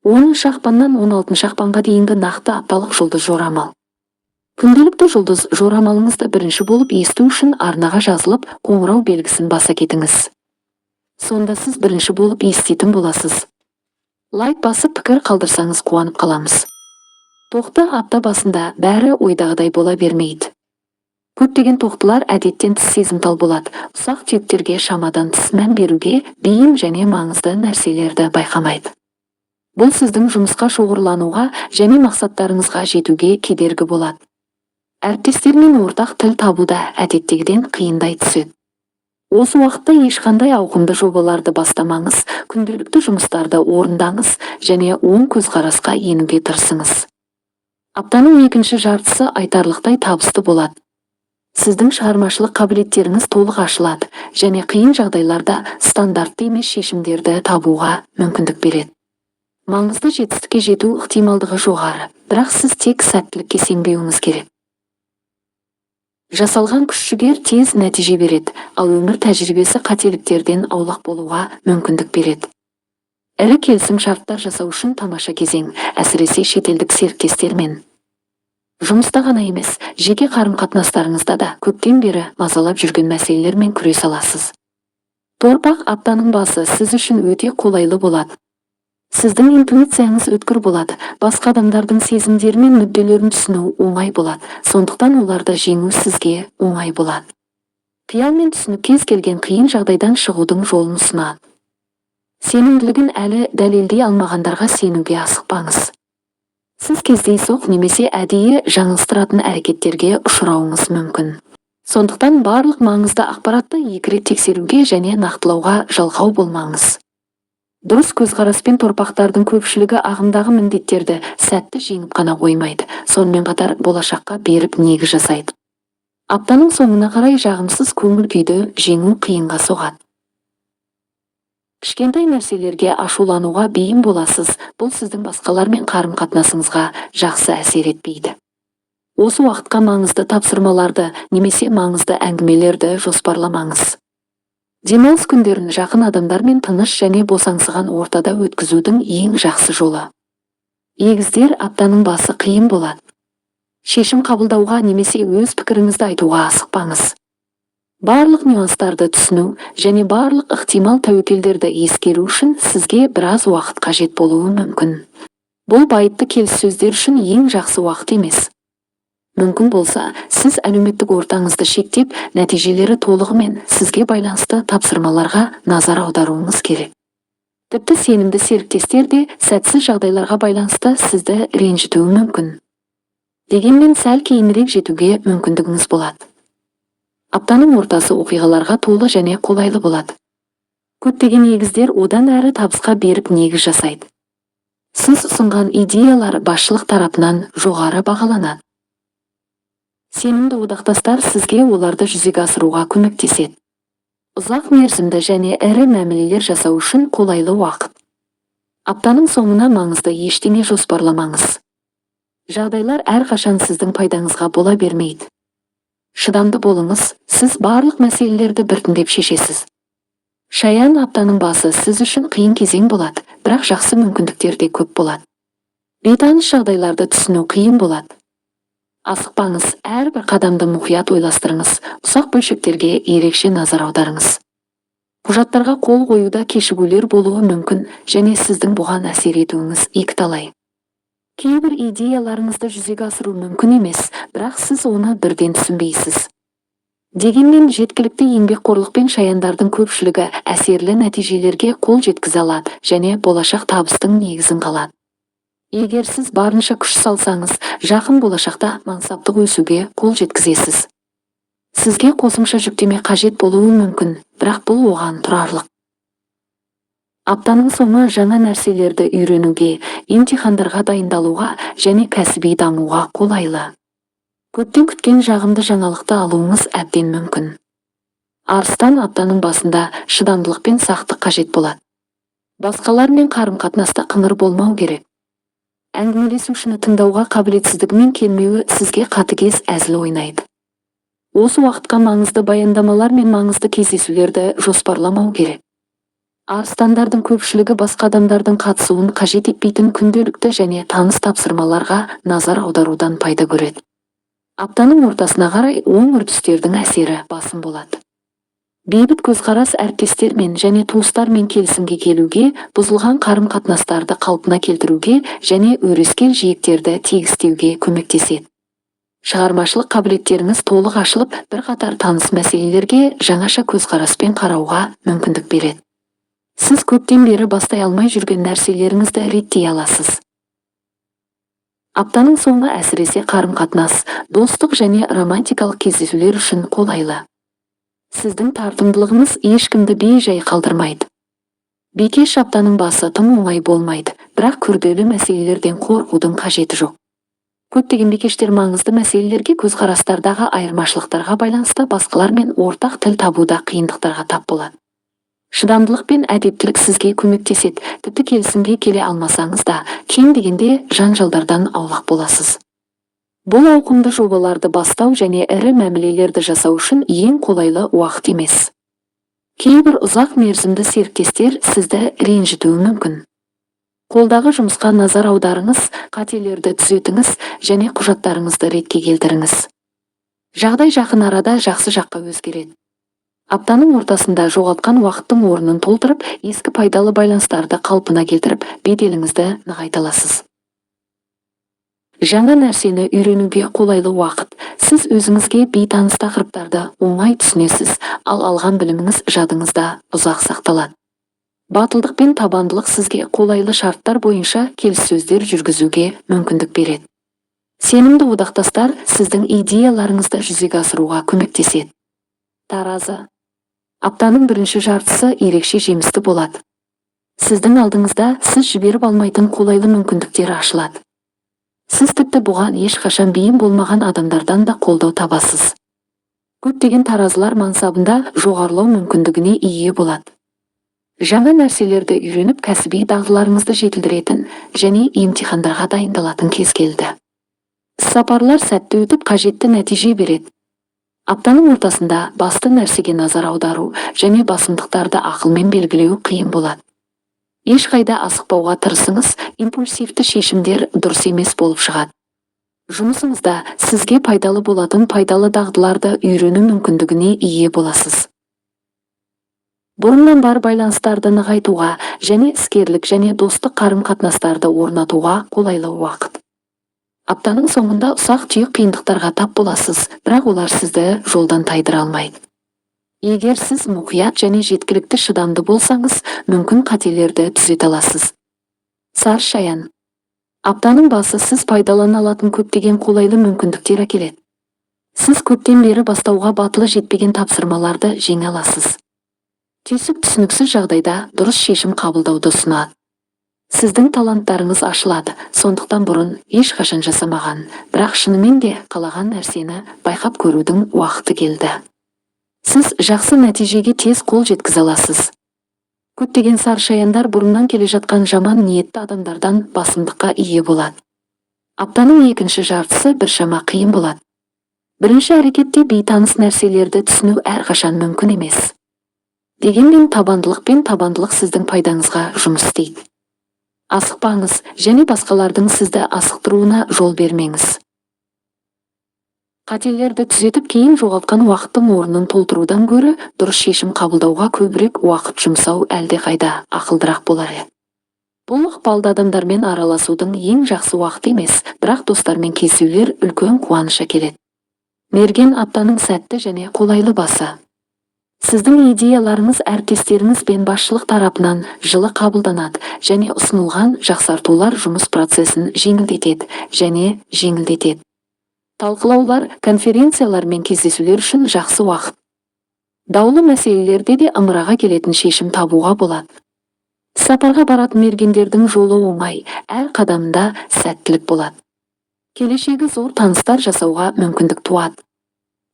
10 ақпаннан 16 ақпанға дейінгі нақты апталық жұлдыз жорамал. Күнделікті жұлдыз жорамалыңызды бірінші болып есту үшін арнаға жазылып, қоңырау белгісін баса кетіңіз. Сонда сіз бірінші болып еститін боласыз. Лайк басып пікір қалдырсаңыз қуанып қаламыз. Тоқты апта басында бәрі ойдағыдай бола бермейді. Көптеген тоқтылар әдеттен тыс сезімтал болады. Ұсақ түйектерге шамадан тыс мән беруге, бейім және маңызды нәрселерді байқамайды. Бұл сіздің жұмысқа шоғырлануға және мақсаттарыңызға жетуге кедергі болады. Әріптестермен ортақ тіл табуда әдеттегіден қиындай түседі. Осы уақытта ешқандай ауқымды жобаларды бастамаңыз, күнделікті жұмыстарды орындаңыз және оң көзқарасқа енуге тырысыңыз. Аптаның екінші жартысы айтарлықтай табысты болады. Сіздің шығармашылық қабілеттеріңіз толық ашылады және қиын жағдайларда стандартты емес шешімдерді табуға мүмкіндік береді. Маңызды жетістікке жету ықтималдығы жоғары, бірақ сіз тек сәттілікке сенбеуіңіз керек. Жасалған күш-жігер тез нәтиже береді, ал өмір тәжірибесі қателіктерден аулақ болуға мүмкіндік береді. Ірі келісім шарттар жасау үшін тамаша кезең, әсіресе шетелдік серіктестермен. Жұмыста ғана емес, жеке қарым-қатынастарыңызда да көптен бері мазалап жүрген мәселелермен күрес аласыз. Торпақ аптаның басы сіз үшін өте қолайлы болады. Сіздің интуицияңыз өткір болады, басқа адамдардың сезімдері мен мүдделерін түсіну оңай болады, сондықтан оларды жеңу сізге оңай болады. Қиял мен түсінік кез келген қиын жағдайдан шығудың жолын ұсынады. Сенімділігін әлі дәлелдей алмағандарға сенуге асықпаңыз. Сіз кездейсоқ немесе әдейі жаңылыстыратын әрекеттерге ұшырауыңыз мүмкін. Сондықтан барлық маңызды ақпаратты екі рет тексеруге және нақтылауға жалғау болмаңыз. Дұрыс көзқараспен торпақтардың көпшілігі ағымдағы міндеттерді сәтті жеңіп қана қоймайды, сонымен қатар болашаққа беріп негіз жасайды. Аптаның соңына қарай жағымсыз көңіл күйді жеңу қиынға соғады. Кішкентай нәрселерге ашулануға бейім боласыз, бұл сіздің басқалармен қарым-қатынасыңызға жақсы әсер етпейді. Осы уақытқа маңызды тапсырмаларды немесе маңызды әңгімелерді жоспарламаңыз. Демалыс күндерін жақын адамдармен тыныш және босаңсыған ортада өткізудің ең жақсы жолы. Егіздер аптаның басы қиын болады. Шешім қабылдауға немесе өз пікіріңізді айтуға асықпаңыз. Барлық нюанстарды түсіну және барлық ықтимал тәуекелдерді ескеру үшін сізге біраз уақыт қажет болуы мүмкін. Бұл байыпты келіссөздер үшін ең жақсы уақыт емес. Мүмкін болса, сіз әлеуметтік ортаңызды шектеп, нәтижелері толығымен сізге байланысты тапсырмаларға назар аударуыңыз керек. Тіпті сенімді серіктестер де сәтсіз жағдайларға байланысты сізді ренжітуі мүмкін. Дегенмен сәл кейінірек жетуге мүмкіндігіңіз болады. Аптаның ортасы оқиғаларға толы және қолайлы болады. Көптеген егіздер одан әрі табысқа беріп негіз жасайды. Сіз ұсынған идеялар басшылық тарапынан жоғары бағаланады. Сенімді одақтастар сізге оларды жүзеге асыруға көмектеседі. Ұзақ мерзімді және ірі мәмілелер жасау үшін қолайлы уақыт. Аптаның соңына маңызды ештеңе жоспарламаңыз. Жағдайлар әрқашан сіздің пайдаңызға бола бермейді. Шыдамды болыңыз, сіз барлық мәселелерді біртіндеп шешесіз. Шаян аптаның басы сіз үшін қиын кезең болады, бірақ жақсы мүмкіндіктер де көп болады. Бейтаныс жағдайларды түсіну қиын болады. Асықпаңыз, әрбір қадамды мұқият ойластырыңыз, ұсақ бөлшектерге ерекше назар аударыңыз. Құжаттарға қол қоюда кешігулер болуы мүмкін және сіздің бұған әсер етуіңіз екіталай. Кейбір идеяларыңызды жүзеге асыру мүмкін емес, бірақ сіз оны бірден түсінбейсіз. Дегенмен жеткілікті еңбекқорлықпен шаяндардың көпшілігі әсерлі нәтижелерге қол жеткізе алады және болашақ табыстың негізін қалады. Егер сіз барынша күш салсаңыз, жақын болашақта мансаптық өсуге қол жеткізесіз. Сізге қосымша жүктеме қажет болуы мүмкін, бірақ бұл оған тұрарлық. Аптаның соңы жаңа нәрселерді үйренуге, емтихандарға дайындалуға және кәсіби дамуға қолайлы. Көптен күткен жағымды жаңалықты алуыңыз әбден мүмкін. Арыстан аптаның басында шыдамдылық пен сақтық қажет болады. Басқалармен қарым-қатынаста қыңыр болмау керек. Әңгімелесушіні тыңдауға қабілетсіздігімен келмеуі сізге қатыгез әзіл ойнайды. Осы уақытқа маңызды баяндамалар мен маңызды кездесулерді жоспарламау керек. Арыстандардың көпшілігі басқа адамдардың қатысуын қажет етпейтін күнделікті және таныс тапсырмаларға назар аударудан пайда көреді. Аптаның ортасына қарай оң үрдістердің әсері басым болады. Бейбіт көзқарас әріптестермен және туыстармен келісімге келуге, бұзылған қарым-қатынастарды қалпына келтіруге және өрескел жиектерді тегістеуге көмектеседі. Шығармашылық қабілеттеріңіз толық ашылып, бірқатар таныс мәселелерге жаңаша көзқараспен қарауға мүмкіндік береді. Сіз көптен бері бастай алмай жүрген нәрселеріңізді реттей аласыз. Аптаның соңы әсіресе қарым-қатынас, достық және романтикалық кездесулер үшін қолайлы. Сіздің тартымдылығыңыз ешкімді бей-жай қалдырмайды. Бикеш аптаның басы тым оңай болмайды, бірақ күрделі мәселелерден қорқудың қажеті жоқ. Көптеген бикештер маңызды мәселелерге көзқарастардағы айырмашылықтарға байланысты басқалармен ортақ тіл табуда қиындықтарға тап болады. Шыдамдылық пен әдептілік сізге көмектеседі, тіпті келісімге келе алмасаңыз да, кем дегенде жанжалдардан аулақ боласыз. Бұл ауқымды жобаларды бастау және ірі мәмілелерді жасау үшін ең қолайлы уақыт емес. Кейбір ұзақ мерзімді серіктестер сізді ренжітуі мүмкін. Қолдағы жұмысқа назар аударыңыз, қателерді түзетіңіз және құжаттарыңызды ретке келтіріңіз. Жағдай жақын арада жақсы жаққа өзгереді. Аптаның ортасында жоғалтқан уақыттың орнын толтырып, ескі пайдалы байланыстарды қалпына келтіріп, беделіңізді нығайта аласыз. Жаңа нәрсені үйренуге қолайлы уақыт. Сіз өзіңізге бейтаныс тақырыптарды оңай түсінесіз, ал алған біліміңіз жадыңызда ұзақ сақталады. Батылдық пен табандылық сізге қолайлы шарттар бойынша келіссөздер жүргізуге мүмкіндік береді. Сенімді одақтастар сіздің идеяларыңызды жүзеге асыруға көмектеседі. Таразы. Аптаның бірінші жартысы ерекше жемісті болады. Сіздің алдыңызда сіз жіберіп алмайтын қолайлы мүмкіндіктер ашылады. Сіз тіпті бұған ешқашан бейім болмаған адамдардан да қолдау табасыз. Көптеген таразылар мансабында жоғарылау мүмкіндігіне ие болады. Жаңа нәрселерді үйреніп, кәсіби дағдыларыңызды жетілдіретін және емтихандарға дайындалатын кез келді. Сапарлар сәтті өтіп, қажетті нәтиже береді. Аптаның ортасында басты нәрсеге назар аудару және басымдықтарды ақылмен белгілеу қиын болады. Ешқайда асықпауға тырысыңыз, импульсивті шешімдер дұрыс емес болып шығады. Жұмысыңызда сізге пайдалы болатын пайдалы дағдыларды үйрену мүмкіндігіне ие боласыз. Бұрыннан бар байланыстарды нығайтуға және іскерлік және достық қарым-қатынастарды орнатуға қолайлы уақыт. Аптаның соңында ұсақ-түйек қиындықтарға тап боласыз, бірақ олар сізді жолдан тайдыра алмайды. Егер сіз мұқият және жеткілікті шыдамды болсаңыз, мүмкін қателерді түзете аласыз. Сары шаян. Аптаның басы сіз пайдалана алатын көптеген қолайлы мүмкіндіктер әкеледі. Сіз көптен бері бастауға батылы жетпеген тапсырмаларды жеңе аласыз. Түйсік түсініксіз жағдайда дұрыс шешім қабылдауды ұсынады. Сіздің таланттарыңыз ашылады, сондықтан бұрын ешқашан жасамаған, бірақ шынымен де қалаған нәрсені байқап көрудің уақыты келді. Сіз жақсы нәтижеге тез қол жеткізе аласыз. Көптеген сары шаяндар бұрыннан келе жатқан жаман ниетті адамдардан басымдыққа ие болады. Аптаның екінші жартысы біршама қиын болады. Бірінші әрекетте бейтаныс нәрселерді түсіну әрқашан мүмкін емес. Дегенмен табандылық сіздің пайдаңызға жұмыс істейді. Асықпаңыз және басқалардың сізді асықтыруына жол бермеңіз. Қателерді түзетіп, кейін жоғалтқан уақыттың орнын толтырудан гөрі дұрыс шешім қабылдауға көбірек уақыт жұмсау әлдеқайда ақылдырақ болар еді. Бұл ықпалды адамдармен араласудың ең жақсы уақыты емес, бірақ достармен кездесулер үлкен қуаныш әкеледі. Мерген аптаның сәтті және қолайлы басы. Сіздің идеяларыңыз әріптестеріңіз бен басшылық тарапынан жылы қабылданады және ұсынылған жақсартулар жұмыс процесін жеңілдетеді. Талқылаулар, конференциялар мен кездесулер үшін жақсы уақыт. Даулы мәселелерде де ымыраға келетін шешім табуға болады. Сапарға баратын мергендердің жолы оңай, әр қадамында сәттілік болады. Келешегі зор таныстар жасауға мүмкіндік туады.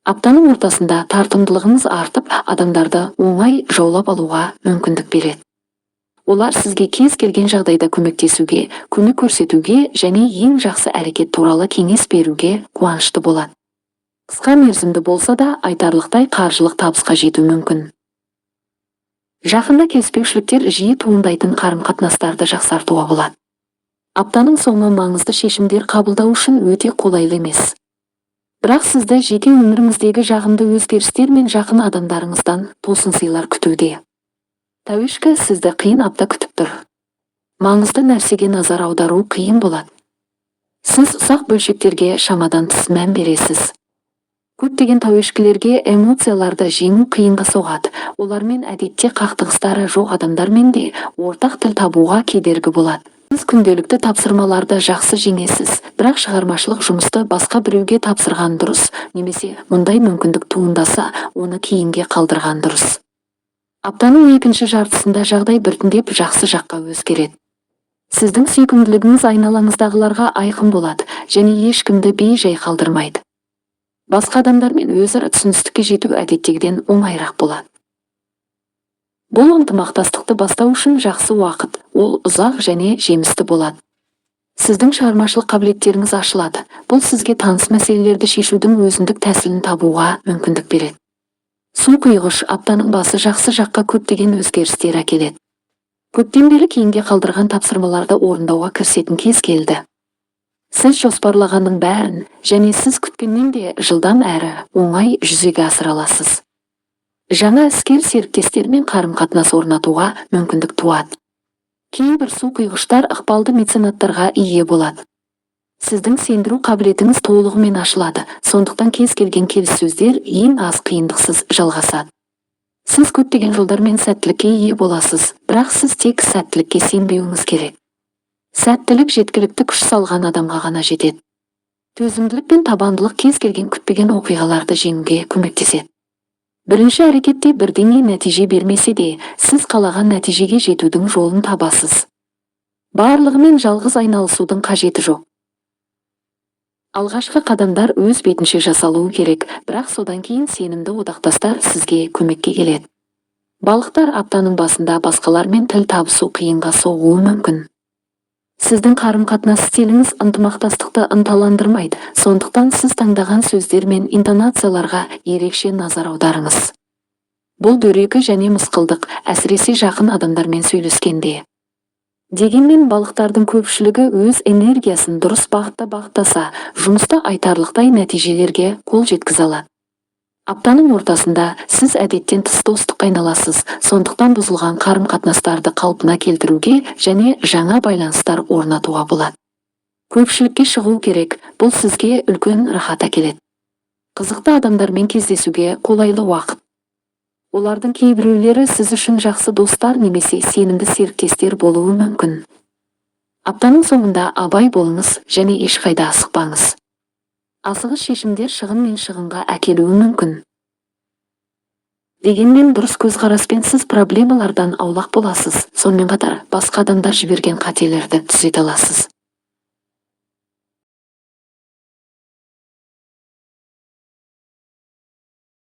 Аптаның ортасында тартымдылығыңыз артып, адамдарды оңай жаулап алуға мүмкіндік береді. Олар сізге кез келген жағдайда көмектесуге, көмек көрсетуге және ең жақсы әрекет туралы кеңес беруге қуанышты болады. Қысқа мерзімді болса да, айтарлықтай қаржылық табысқа жету мүмкін. Жақында келіспеушіліктер жиі туындайтын қарым-қатынастарды жақсартуға болады. Аптаның соңы маңызды шешімдер қабылдау үшін өте қолайлы емес. Бірақ сізді жеке өміріңіздегі жағымды өзгерістер мен жақын адамдарыңыздан тосын сыйлар күтуде. Тәуешкі сізді қиын апта күтіп тұр. Маңызды нәрсеге назар аудару қиын болады. Сіз ұсақ бөлшектерге шамадан тыс мән бересіз. Көптеген тәуешкілерге эмоцияларды жеңу қиынға соғады. Олармен әдетте қақтығыстары жоқ адамдармен де ортақ тіл табуға кедергі болады. Сіз күнделікті тапсырмаларды жақсы жеңесіз, бірақ шығармашылық жұмысты басқа біреуге тапсырған дұрыс, немесе мұндай мүмкіндік туындаса, оны кейінге қалдырған дұрыс. Аптаның екінші жартысында жағдай біртіндеп жақсы жаққа өзгереді. Сіздің сүйкімділігіңіз айналаңыздағыларға айқын болады және ешкімді бей-жай қалдырмайды. Басқа адамдармен өзара түсіністікке жету әдеттегіден оңайырақ болады. Бұл ынтымақтастықты бастау үшін жақсы уақыт, ол ұзақ және жемісті болады. Сіздің шығармашылық қабілеттеріңіз ашылады. Бұл сізге таныс мәселелерді шешудің өзіндік тәсілін табуға мүмкіндік береді. Су құйғыш аптаның басы жақсы жаққа көптеген өзгерістер әкеледі. Көптен бері кейінге қалдырған тапсырмаларды орындауға кірісетін кез келді. Сіз жоспарлағанның бәрін және сіз күткеннен де жылдам әрі оңай жүзеге асыра аласыз. Жаңа іскер серіктестермен қарым-қатынас орнатуға мүмкіндік туады. Кейбір су құйғыштар ықпалды меценаттарға ие болады. Сіздің сендіру қабілетіңіз толығымен ашылады, сондықтан кез келген келіссөздер ең аз қиындықсыз жалғасады. Сіз көптеген жолдармен сәттілікке ие боласыз, бірақ сіз тек сәттілікке сенбеуіңіз керек. Сәттілік жеткілікті күш салған адамға ғана жетеді. Төзімділік пен табандылық кез келген күтпеген оқиғаларды жеңуге көмектеседі. Бірінші әрекетте бірдеңе нәтиже бермесе де, сіз қалаған нәтижеге жетудің жолын табасыз. Барлығымен жалғыз айналысудың қажеті жоқ. Алғашқы қадамдар өз бетінше жасалуы керек, бірақ содан кейін сенімді одақтастар сізге көмекке келеді. Балықтар аптаның басында басқалармен тіл табысу қиынға соғуы мүмкін. Сіздің қарым-қатынас стиліңіз ынтымақтастықты ынталандырмайды, сондықтан сіз таңдаған сөздер мен интонацияларға ерекше назар аударыңыз. Бұл дөрекі және мысқылдық, әсіресе жақын адамдармен сөйлескенде. Дегенмен балықтардың көпшілігі өз энергиясын дұрыс бағытта бағыттаса, жұмыста айтарлықтай нәтижелерге қол жеткізе алады. Аптаның ортасында сіз әдеттен тыс достыққа айналасыз, сондықтан бұзылған қарым-қатынастарды қалпына келтіруге және жаңа байланыстар орнатуға болады. Көпшілікке шығу керек, бұл сізге үлкен рахат әкеледі. Қызықты адамдармен кездесуге қолайлы уақыт. Олардың кейбіреулері сіз үшін жақсы достар немесе сенімді серіктестер болуы мүмкін. Аптаның соңында абай болыңыз және ешқайда асықпаңыз. Асығыс шешімдер шығын мен шығынға әкелуі мүмкін. Дегенмен дұрыс көзқараспен сіз проблемалардан аулақ боласыз, сонымен қатар басқа адамдар жіберген қателерді түзете аласыз.